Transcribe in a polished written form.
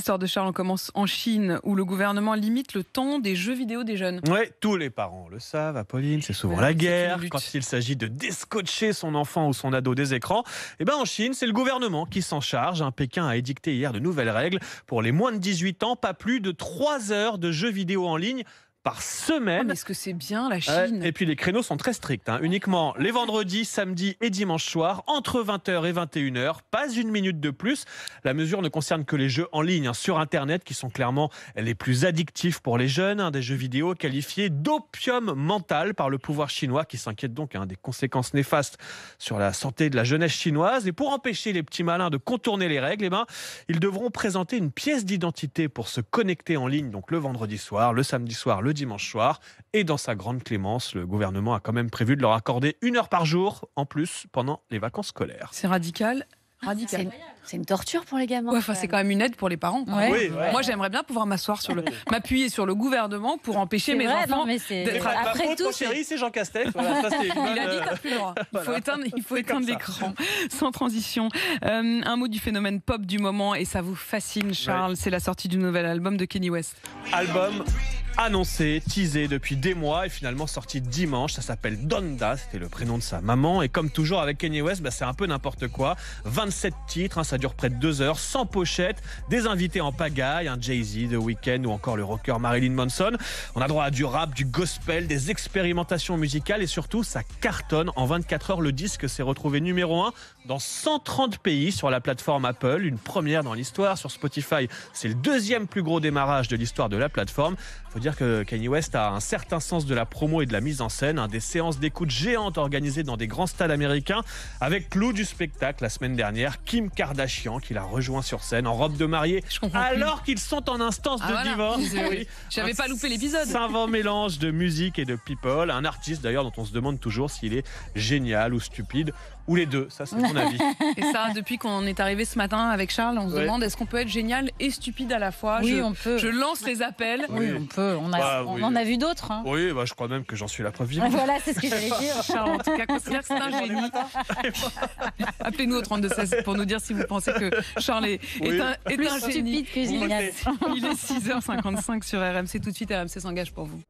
histoires de Charles, on commence en Chine, où le gouvernement limite le temps des jeux vidéo des jeunes. Oui, tous les parents le savent, Apolline, c'est souvent la guerre. Quand il s'agit de déscotcher son enfant ou son ado des écrans, en Chine, c'est le gouvernement qui s'en charge. Pékin a édicté hier de nouvelles règles. Pour les moins de 18 ans, pas plus de 3 heures de jeux vidéo en ligne par semaine. Oh, mais est-ce que c'est bien la Chine? Et puis les créneaux sont très stricts. Uniquement les vendredis, samedis et dimanches soirs, entre 20h et 21h. Pas une minute de plus. La mesure ne concerne que les jeux en ligne sur Internet qui sont clairement les plus addictifs pour les jeunes. Des jeux vidéo qualifiés d'opium mental par le pouvoir chinois qui s'inquiète donc des conséquences néfastes sur la santé de la jeunesse chinoise. Et pour empêcher les petits malins de contourner les règles, ils devront présenter une pièce d'identité pour se connecter en ligne, donc le vendredi soir, le samedi soir, le dimanche soir. Et dans sa grande clémence, le gouvernement a quand même prévu de leur accorder 1 heure par jour en plus pendant les vacances scolaires. C'est radical. C'est une torture pour les gamins. Ouais, c'est quand même une aide pour les parents. Ouais. Oui, Moi, j'aimerais bien pouvoir m'appuyer sur le gouvernement pour empêcher mes enfants d'être. Après tout, chérie, c'est Jean Castex. Voilà, ça, c'est Il a dit t'as plus le droit. Il faut éteindre l'écran. Sans transition. Un mot du phénomène pop du moment et ça vous fascine, Charles. Ouais. C'est la sortie du nouvel album de Kanye West. Album annoncé, teasé depuis des mois et finalement sorti dimanche. Ça s'appelle Donda, c'était le prénom de sa maman. Et comme toujours avec Kanye West, c'est un peu n'importe quoi. 27 titres, ça dure près de 2 heures, sans pochette, des invités en pagaille, un Jay-Z, The Weeknd ou encore le rocker Marilyn Manson. On a droit à du rap, du gospel, des expérimentations musicales et surtout ça cartonne. En 24 heures, le disque s'est retrouvé numéro 1 dans 130 pays sur la plateforme Apple, une première dans l'histoire. Sur Spotify, c'est le 2e plus gros démarrage de l'histoire de la plateforme. Faut dire que Kanye West a un certain sens de la promo et de la mise en scène. Des séances d'écoute géantes organisées dans des grands stades américains avec clou du spectacle la semaine dernière, Kim Kardashian qui l'a rejoint sur scène en robe de mariée alors qu'ils sont en instance de divorce. Oui. J'avais pas loupé l'épisode. Savant mélange de musique et de people. Un artiste d'ailleurs dont on se demande toujours s'il est génial ou stupide ou les deux. Ça, c'est mon avis. Et ça, depuis qu'on est arrivé ce matin avec Charles, on se demande est-ce qu'on peut être génial et stupide à la fois. Oui, on peut. Je lance les appels. Oui, on peut. On en a vu d'autres. Oui, je crois même que j'en suis la preuve vivante. Voilà, c'est ce que j'allais dire. Charles, en tout cas, considère que c'est un génie. Appelez-nous au 32-16 pour nous dire si vous pensez que Charles est un génie. Stupide que génial. Il est 6h55 sur RMC. Tout de suite, RMC s'engage pour vous.